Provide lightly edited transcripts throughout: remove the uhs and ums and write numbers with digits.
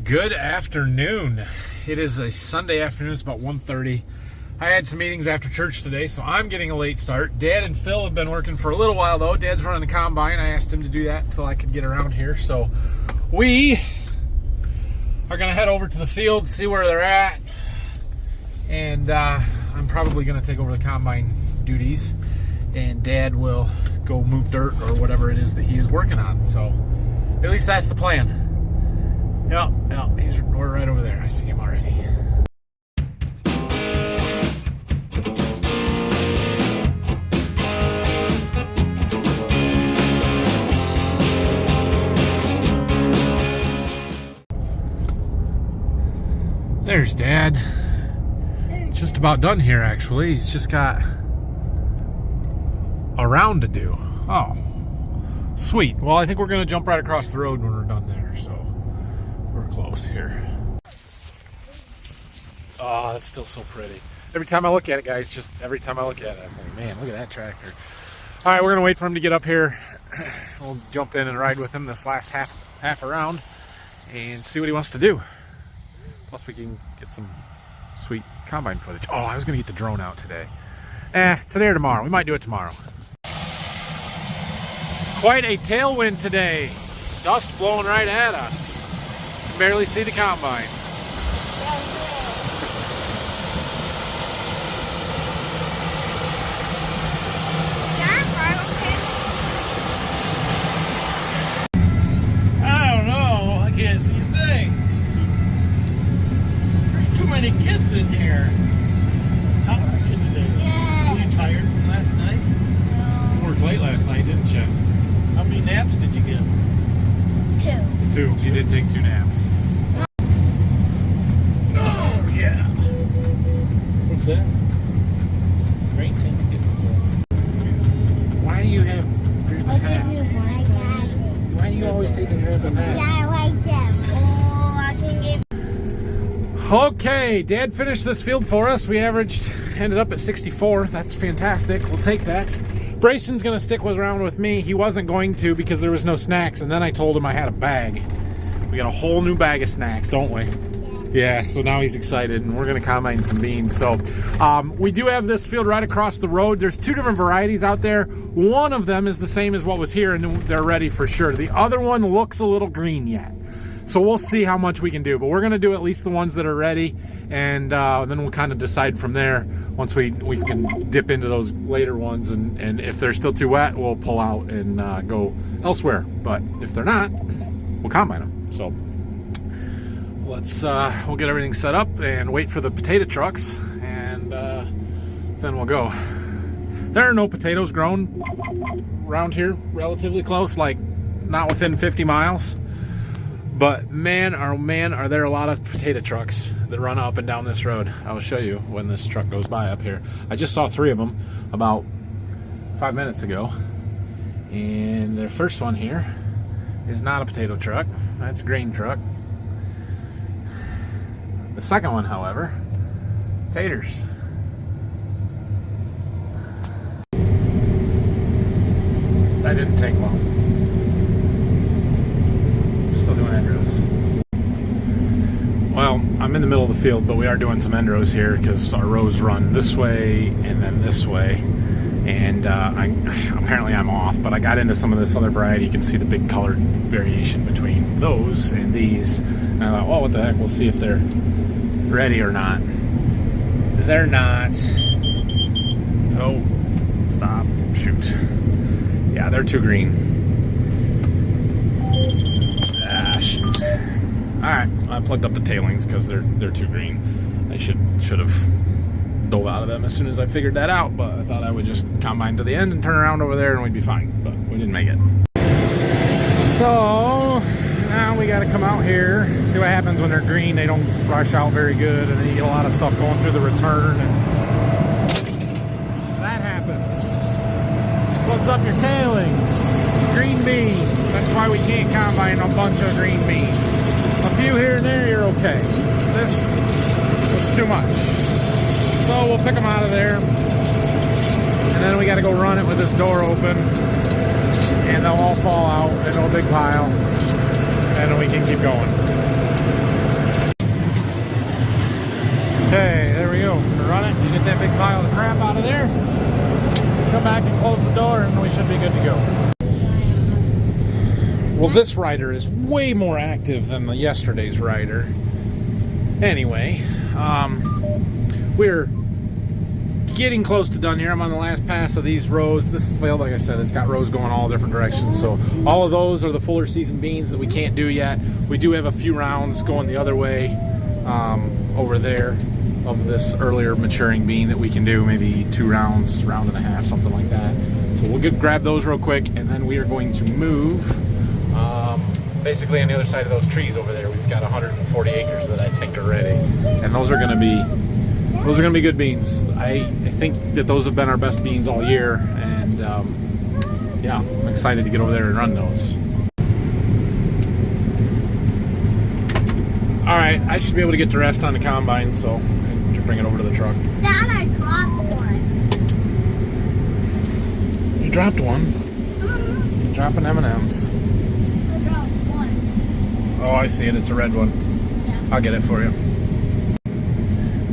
Good afternoon. It is a Sunday afternoon. It's about 1:30. I had some meetings after church today, so I'm getting a late start. Dad and Phil have been working for a little while, though. Dad's running the combine. I asked him to do that until I could get around here. So we are going to head over to the field, see where they're at. And I'm probably going to take over the combine duties. And Dad will go move dirt or whatever it is that he is working on. So at least that's the plan. Yep, we're right over there. I see him already. There's Dad. Just about done here, actually. He's just got a round to do. Oh, sweet. Well, I think we're going to jump right across the road when we're done there, so we're close here. Oh, that's still so pretty. Every time I look at it, guys, just every time I look at it, I'm like, man, look at that tractor. All right, we're going to wait for him to get up here. We'll jump in and ride with him this last half around and see what he wants to do. Plus, we can get some sweet combine footage. Oh, I was going to get the drone out today. Today or tomorrow. We might do it tomorrow. Quite a tailwind today. Dust blowing right at us. Can barely see the combine. I don't know. I can't see a thing. There's too many kids in here. How are you today? Good. Were you tired from last night? You worked late last night, didn't you? How many naps did you get? 2. Two. She did take 2 naps. Oh, yeah. What's that? Grain tank's getting full. Why do you have Grandpa's I'll hat? give you my guy. Why do you always take the Grandpa's hat? Yeah, I like them. Oh, I can give. Okay, Dad finished this field for us. We ended up at 64. That's fantastic. We'll take that. Brayson's going to stick around with me. He wasn't going to because there was no snacks, and then I told him I had a bag. We got a whole new bag of snacks, don't we? Yeah, so now he's excited, and we're going to combine some beans. So we do have this field right across the road. There's 2 different varieties out there. One of them is the same as what was here, and they're ready for sure. The other one looks a little green yet. So we'll see how much we can do, but we're going to do at least the ones that are ready, and then we'll kind of decide from there once we can dip into those later ones, and if they're still too wet, we'll pull out and go elsewhere. But if they're not, we'll combine them. So we'll get everything set up and wait for the potato trucks, and then we'll go. There are no potatoes grown around here relatively close, like not within 50 miles. But man, are there a lot of potato trucks that run up and down this road. I will show you when this truck goes by up here. I just saw 3 of them about 5 minutes ago. And the first one here is not a potato truck. That's a grain truck. The second one, however, taters. That didn't take long. Still doing end rows. Well, I'm in the middle of the field, but we are doing some end rows here because our rows run this way and then this way. And apparently I'm off, but I got into some of this other variety. You can see the big colored variation between those and these. And I thought, well, what the heck? We'll see if they're ready or not. They're not. Oh, stop. Shoot. Yeah, they're too green. Shoot. Alright, I plugged up the tailings because they're too green. I should have dove out of them as soon as I figured that out, but I thought I would just combine to the end and turn around over there and we'd be fine, but we didn't make it. So now we gotta come out here, see what happens when they're green. They don't rush out very good, and then you get a lot of stuff going through the return, and that happens. Plugs up your tailings. Green beans. That's why we can't combine a bunch of green beans. A few here and there, you're okay. This was too much. So we'll pick them out of there. And then we got to go run it with this door open. And they'll all fall out into a big pile. And then we can keep going. Well, this rider is way more active than the yesterday's rider. Anyway, we're getting close to done here. I'm on the last pass of these rows. This is field, like I said, it's got rows going all different directions. So all of those are the fuller season beans that we can't do yet. We do have a few rounds going the other way over there of this earlier maturing bean that we can do, maybe 2 rounds, round and a half, something like that. So we'll grab those real quick, and then we are going to move basically on the other side of those trees over there. We've got 140 acres that I think are ready, and those are going to be good beans. I think that those have been our best beans all year, and yeah, I'm excited to get over there and run those. All right, I should be able to get the rest on the combine, so to bring it over to the truck. Dad, I dropped one. You dropped one? You're dropping M&Ms. I dropped one. Oh, I see it. It's a red one. Yeah. I'll get it for you.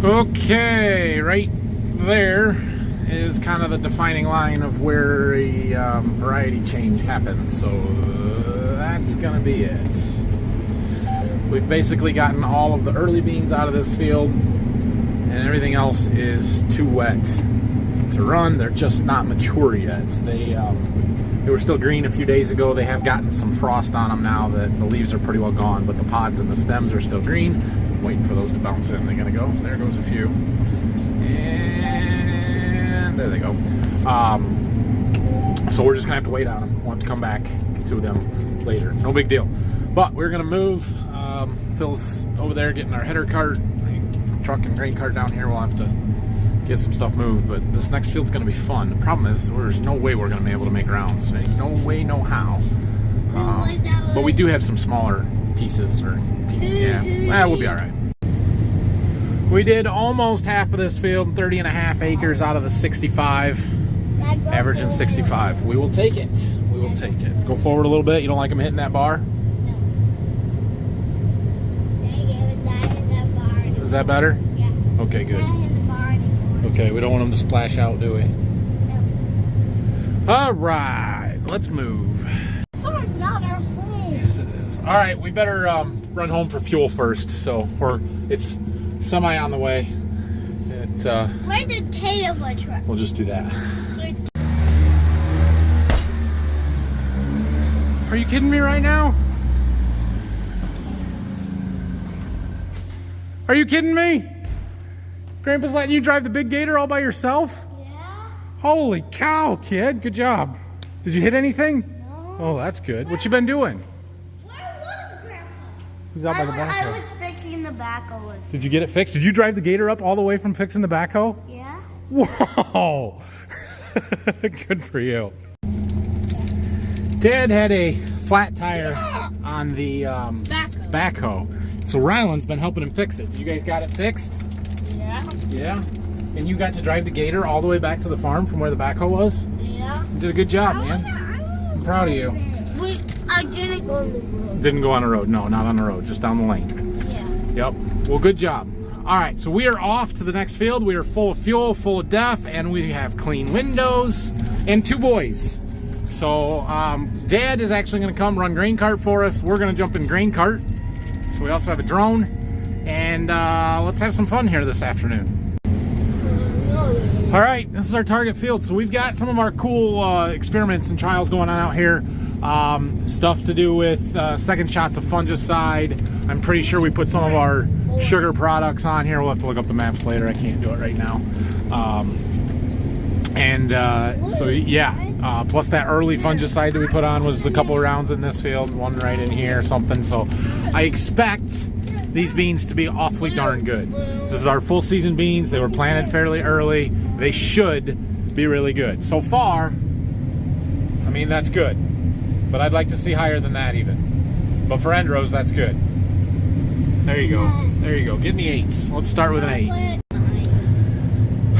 Okay, right there is kind of the defining line of where a variety change happens. So that's going to be it. We've basically gotten all of the early beans out of this field, and everything else is too wet to run. They're just not mature yet. They were still green a few days ago. They have gotten some frost on them now that the leaves are pretty well gone, but the pods and the stems are still green. I'm waiting for those to bounce in. They're gonna go. There goes a few. And there they go. So we're just gonna have to wait on them. We'll have to come back to them later. No big deal. But we're gonna move. Phil's over there getting our header cart, truck and grain cart down here. We'll have to get some stuff moved, but this next field's going to be fun. The problem is there's no way we're going to be able to make rounds. No way, no how. But we do have some smaller pieces. Yeah, we'll be all right. We did almost half of this field, 30.5 acres out of the 65, averaging 65. We will take it. We will take it. Go forward a little bit. You don't like them hitting that bar? Is that better? Yeah. Okay, good. Not in the bar anymore. Okay, we don't want them to splash out, do we? No. All right, let's move. It's not our home. Yes, it is. All right, we better run home for fuel first. So it's semi on the way. Where's the tailor truck? We'll just do that. Are you kidding me right now? Are you kidding me? Grandpa's letting you drive the big gator all by yourself? Yeah. Holy cow, kid. Good job. Did you hit anything? No. Oh, that's good. What you been doing? Where was Grandpa? He's out by the I backhoe. was fixing the backhoe. Did you get it fixed? Did you drive the gator up all the way from fixing the backhoe? Yeah. Whoa. Good for you. Dad had a flat tire on the backhoe. So Ryland's been helping him fix it. You guys got it fixed? Yeah. Yeah? And you got to drive the gator all the way back to the farm from where the backhoe was? Yeah. You did a good job, man. I'm proud of you. I didn't go on the road. Didn't go on the road. No, not on the road. Just down the lane. Yeah. Yep. Well, good job. All right, so we are off to the next field. We are full of fuel, full of DEF, and we have clean windows and 2 boys. So Dad is actually going to come run grain cart for us. We're going to jump in grain cart. So we also have a drone, and let's have some fun here this afternoon. All right, this is our target field. So we've got some of our cool experiments and trials going on out here. Stuff to do with second shots of fungicide. I'm pretty sure we put some of our sugar products on here. We'll have to look up the maps later. I can't do it right now. So yeah, plus that early fungicide that we put on was a couple of rounds in this field, one right in here, something. So I expect these beans to be awfully darn good. This is our full season beans. They were planted fairly early. They should be really good. So far, I mean, that's good. But I'd like to see higher than that even. But for Endros, that's good. There you go. There you go. Give me 8s. Let's start with an 8.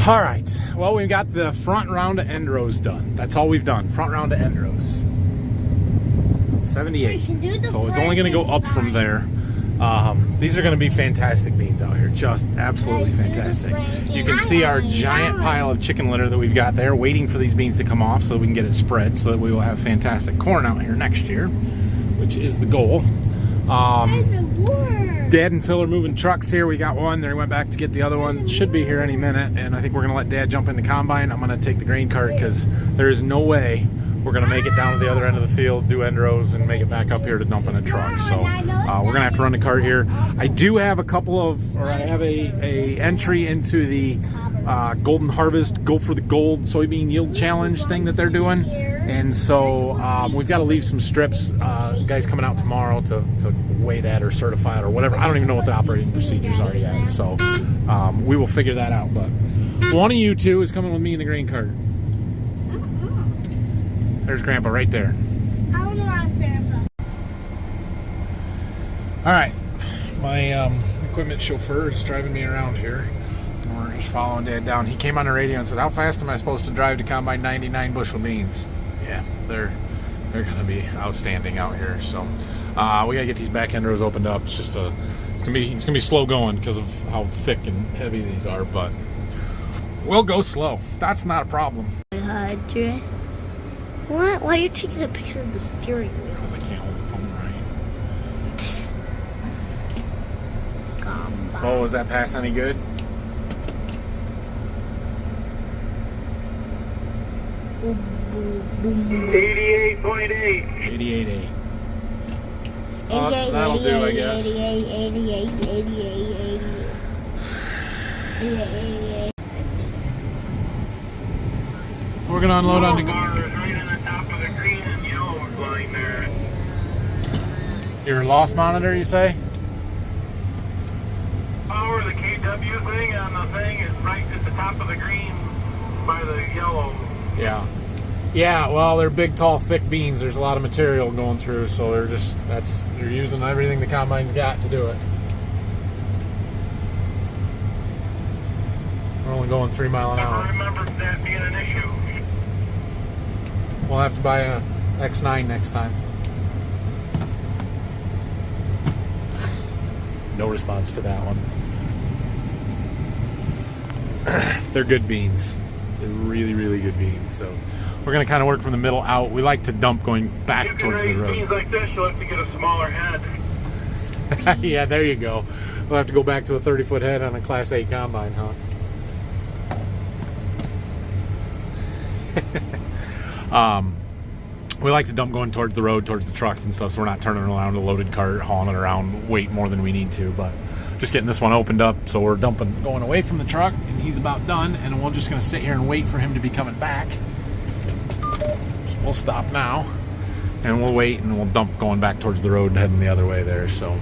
All right. Well, we've got the front round of Endros done. That's all we've done. Front round of Endros. 78. So it's only going to go up from there. These are going to be fantastic beans out here. Just absolutely fantastic. You can see our giant pile of chicken litter that we've got there waiting for these beans to come off so we can get it spread so that we will have fantastic corn out here next year, which which is the goal. Dad and Phil are moving trucks here. We got one. They went back to get the other one. Should be here any minute. And I think we're going to let Dad jump in the combine. I'm going to take the grain cart because there is no way we're going to make it down to the other end of the field, do end rows, and make it back up here to dump in a truck. So we're going to have to run the cart here. I do have a entry into the Golden Harvest Go for the Gold soybean yield challenge thing that they're doing. And so we've got to leave some strips. Guys coming out tomorrow to weigh that or certify it or whatever. I don't even know what the operating procedures are yet. So we will figure that out. But one of you two is coming with me in the grain cart. There's Grandpa right there. I want to ride Grandpa. All right. My equipment chauffeur is driving me around here. And we're just following Dad down. He came on the radio and said, how fast am I supposed to drive to combine 99 bushel beans? Yeah, they're going to be outstanding out here. So we got to get these back end rows opened up. It's just it's gonna be slow going because of how thick and heavy these are, but we'll go slow. That's not a problem. 100. What? Why are you taking a picture of the steering wheel? Because I can't hold the phone right. So was that pass any good? Boom, boom, boom, boom. 88.8. 88.8. 88, That'll do, I guess. 88, 88, 88, 88. So we're gonna unload on the. Right on the top of the green and yellow line there. Your loss monitor, you say? Power, the KW thing on the thing is right at the top of the green by the yellow. Yeah. Yeah, well, they're big, tall, thick beans. There's a lot of material going through, so they're using everything the combine's got to do it. We're only going 3 miles an I hour. remember that being an issue. We'll have to buy a X9 next time. No response to that one. They're good beans. They're really, really good beans. So we're going to kind of work from the middle out. We like to dump going back towards the road. Beans like this, you'll have to get a smaller head. Yeah, there you go. We'll have to go back to a 30-foot head on a Class 8 combine, huh? We like to dump going towards the road, towards the trucks and stuff, so we're not turning around a loaded cart, hauling it around, weight more than we need to, but just getting this one opened up, so we're dumping, going away from the truck, and he's about done, and we're just going to sit here and wait for him to be coming back. So we'll stop now, and we'll wait, and we'll dump going back towards the road, heading the other way there, so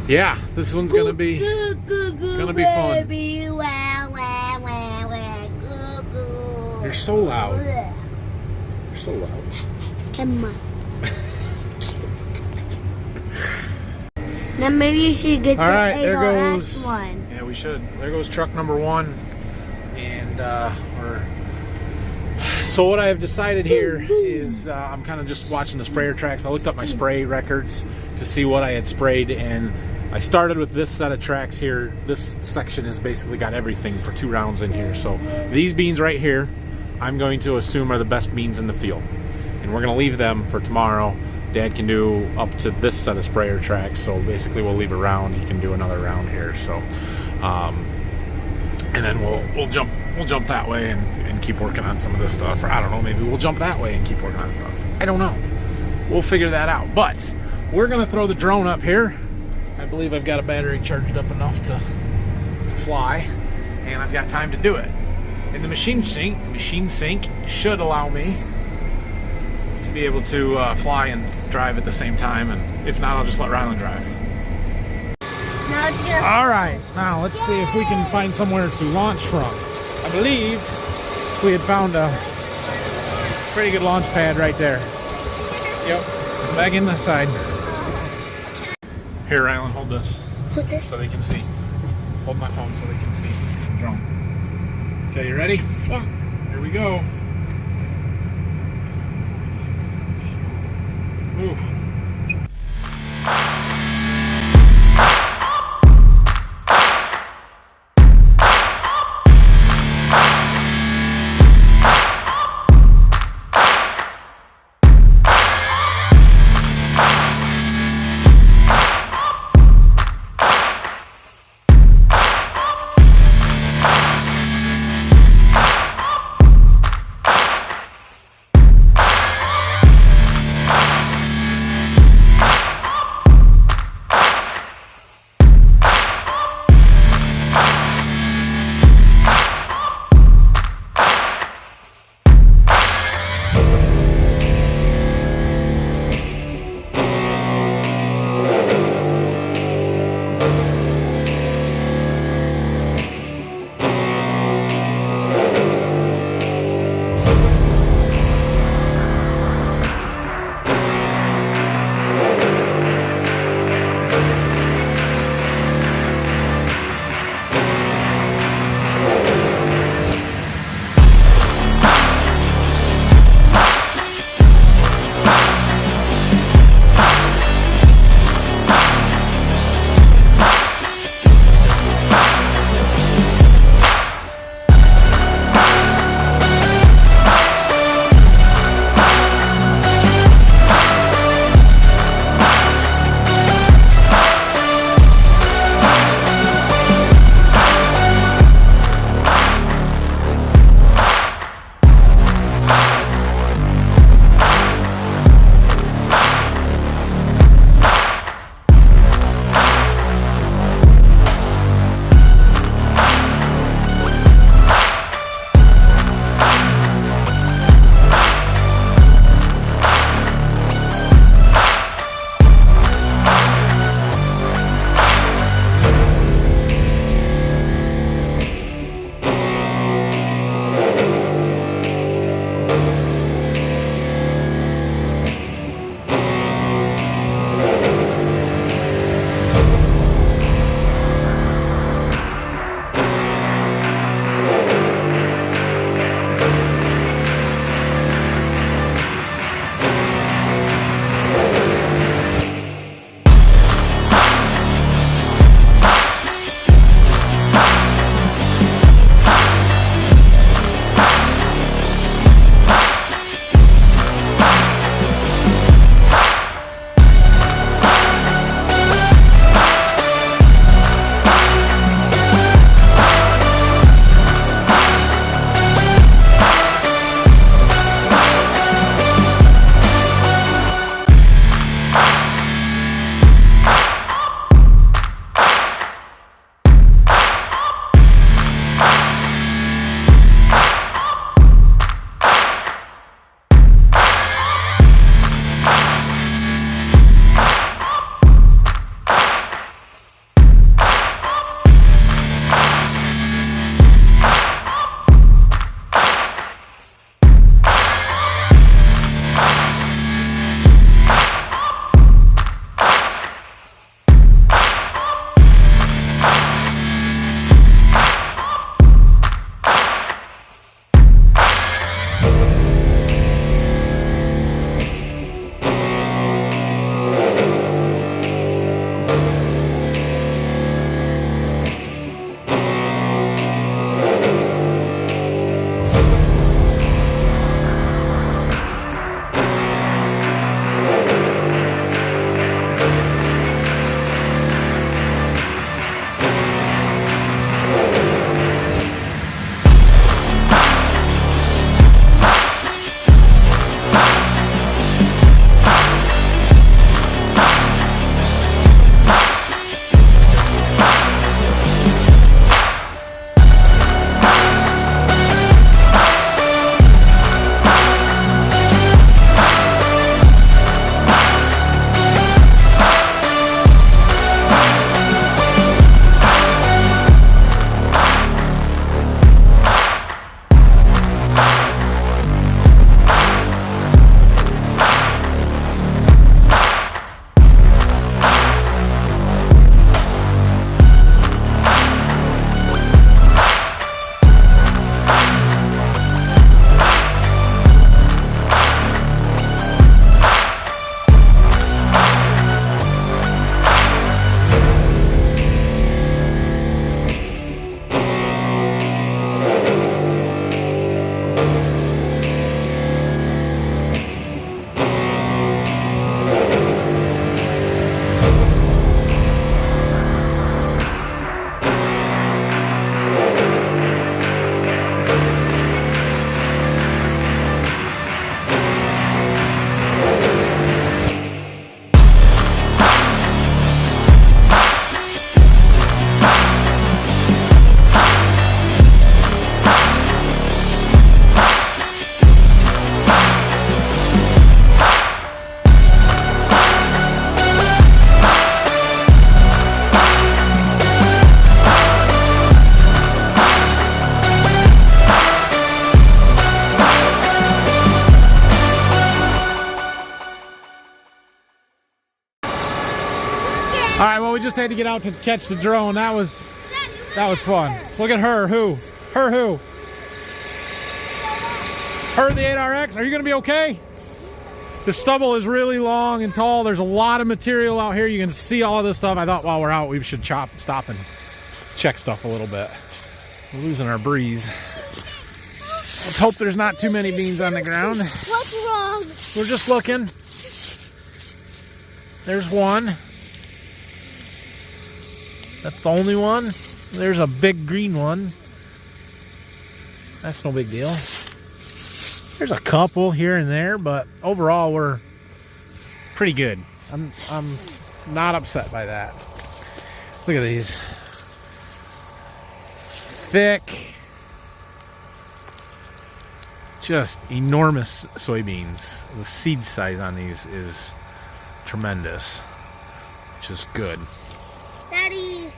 yeah, this one's going to be fun. You're so loud. You're so loud. Come on. Now maybe you should get All the right, there AOX goes. one. Yeah, we should. There goes truck number one, and So what I have decided here is I'm kind of just watching the sprayer tracks. I looked up my spray records to see what I had sprayed, and I started with this set of tracks here. This section has basically got everything for 2 rounds in here. So these beans right here, I'm going to assume are the best beans in the field, and we're going to leave them for tomorrow. Dad can do up to this set of sprayer tracks, so basically we'll leave a round. He can do another round here. So, and then we'll jump that way and keep working on some of this stuff. Or I don't know, maybe we'll jump that way and keep working on stuff. I don't know. We'll figure that out. But we're gonna throw the drone up here. I believe I've got a battery charged up enough to fly, and I've got time to do it. And the machine sync should allow me to be able to fly and drive at the same time, and if not, I'll just let Rylan drive. Now it's gonna. All right, now let's see if we can find somewhere to launch from. I believe we had found a pretty good launch pad right there. Yep, back in the side. Here, Rylan, hold this Put this. so they can see. Hold my phone so they can see the drone. Okay, you ready? Yeah. Here we go. Move. All right, well, we just had to get out to catch the drone. That was fun. Look at her. Who? Her who? Her the 8RX. Are you going to be okay? The stubble is really long and tall. There's a lot of material out here. You can see all of this stuff. I thought while we're out, we should stop and check stuff a little bit. We're losing our breeze. Let's hope there's not too many beans on the ground. What's wrong? We're just looking. There's one. That's the only one. There's a big green one. That's no big deal. There's a couple here and there, but overall we're pretty good. I'm not upset by that. Look at these. Thick. Just enormous soybeans. The seed size on these is tremendous, which is good. Daddy.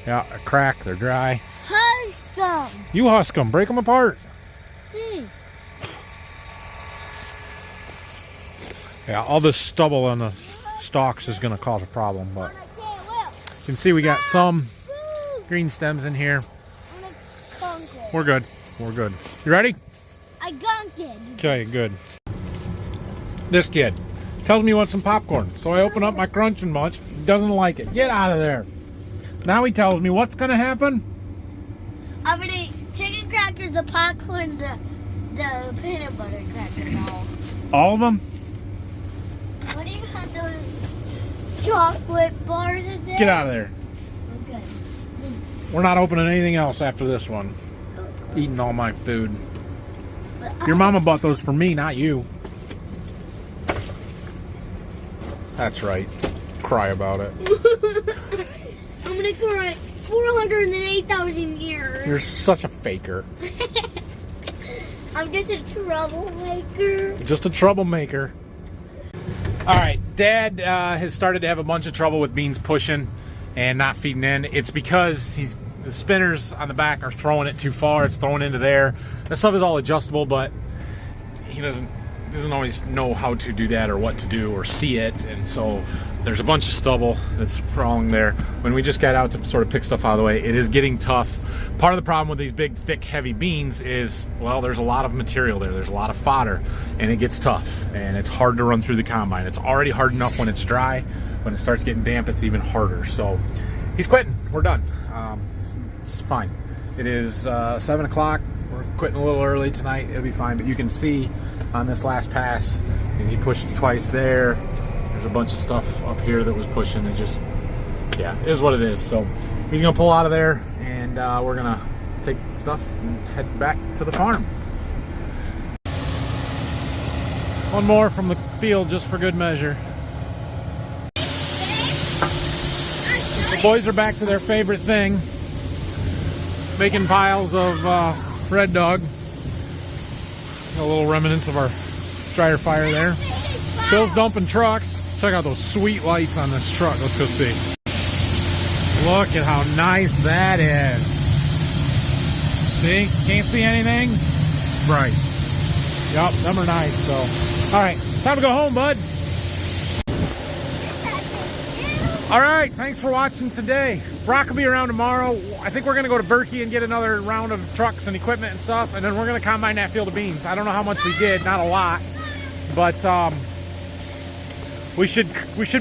Yeah, a crack, they're dry. Husk them. You husk them, break them apart. Yeah, all this stubble on the stalks is going to cause a problem, but you can see we got some green stems in here. We're good. We're good. You ready? I gunked it. Okay, good. This kid tells me he wants some popcorn, so I open up my Crunching Munch. He doesn't like it. Get out of there. Now he tells me what's going to happen. I'm going to eat chicken crackers, the popcorn, the peanut butter crackers. All of them? What do you have those chocolate bars in there? Get out of there. Okay. We're not opening anything else after this one. Eating all my food. Your mama bought those for me, not you. That's right. Cry about it. I'm gonna cry 408,000 years. You're such a faker. I'm just a troublemaker. Just a troublemaker. All right, Dad has started to have a bunch of trouble with beans pushing and not feeding in. It's because the spinners on the back are throwing it too far. It's throwing into there. That stuff is all adjustable, but he doesn't always know how to do that or what to do or see it, and so there's a bunch of stubble that's crawling there. When we just got out to sort of pick stuff out of the way, it is getting tough. Part of the problem with these big, thick, heavy beans is, well, there's a lot of material there. There's a lot of fodder, and it gets tough, and it's hard to run through the combine. It's already hard enough when it's dry. When it starts getting damp, it's even harder. So he's quitting. We're done. It's fine. It is 7 o'clock. We're quitting a little early tonight. It'll be fine, but you can see on this last pass, and he pushed twice there. There's a bunch of stuff up here that was pushing. It just, yeah, it is what it is. So he's gonna pull out of there, and we're gonna take stuff and head back to the farm. One more from the field just for good measure. The boys are back to their favorite thing, making piles of red dog. A little remnants of our dryer fire there. Bill's dumping trucks. Check out those sweet lights on this truck. Let's go see. Look at how nice that is. See? Can't see anything? Bright. Yup, them are nice. So, all right, time to go home, bud. All right, thanks for watching today. Brock will be around tomorrow. I think we're going to go to Berkey and get another round of trucks and equipment and stuff, and then we're going to combine that field of beans. I don't know how much we did, not a lot, but we should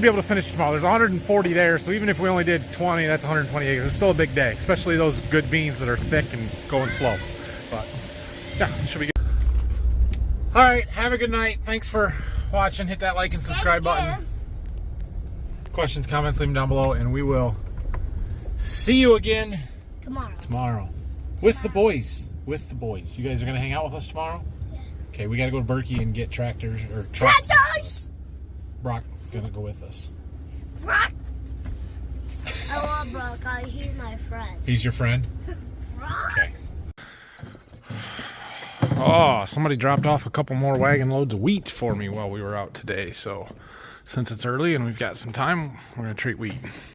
be able to finish tomorrow. There's 140 there, so even if we only did 20, that's 120 acres. It's still a big day, especially those good beans that are thick and going slow. But yeah, it should be good. All right, have a good night. Thanks for watching. Hit that like and subscribe button. Questions, comments, leave them down below, and we will see you again tomorrow with the boys. With the boys. You guys are gonna hang out with us tomorrow? Yeah. Okay, we gotta go to Berkey and get tractors or trucks. Tractors! Brock gonna go with us. Brock? I love Brock. He's my friend. He's your friend? Brock? Okay. Oh, somebody dropped off a couple more wagon loads of wheat for me while we were out today, so since it's early and we've got some time, we're gonna treat wheat.